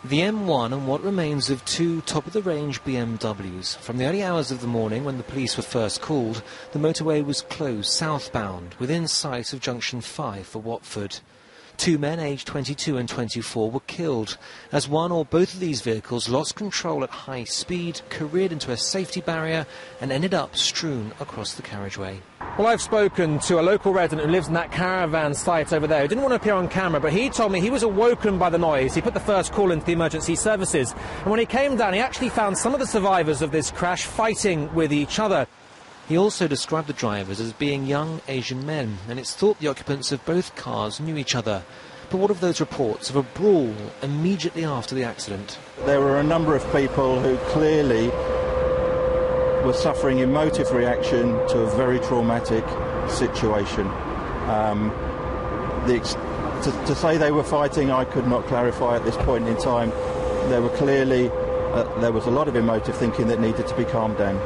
The M1 and what remains of two top-of-the-range BMWs. From the early hours of the morning when the police were first called, the motorway was closed southbound, within sight of junction 5 for Watford. Two men aged 22 and 24 were killed as one or both of these vehicles lost control at high speed, careered into a safety barrier and ended up strewn across the carriageway. Well, I've spoken to a local resident who lives in that caravan site over there who didn't want to appear on camera, but he told me he was awoken by the noise. He put the first call into the emergency services, and when he came down he actually found some of the survivors of this crash fighting with each other. He also described the drivers as being young Asian men, and it's thought the occupants of both cars knew each other. But what of those reports of a brawl immediately after the accident? There were a number of people who clearly were suffering emotive reaction to a very traumatic situation. To say they were fighting, I could not clarify at this point in time. There were clearly, there was a lot of emotive thinking that needed to be calmed down.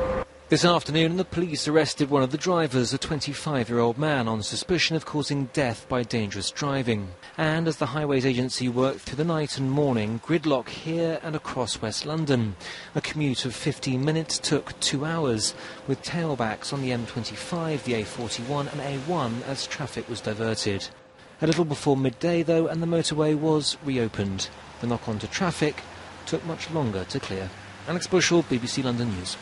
This afternoon, the police arrested one of the drivers, a 25-year-old man, on suspicion of causing death by dangerous driving. And as the Highways Agency worked through the night and morning, gridlock here and across West London. A commute of 15 minutes took 2 hours, with tailbacks on the M25, the A41 and A1 as traffic was diverted. A little before midday, though, and the motorway was reopened. The knock-on to traffic took much longer to clear. Alex Bushell, BBC London News.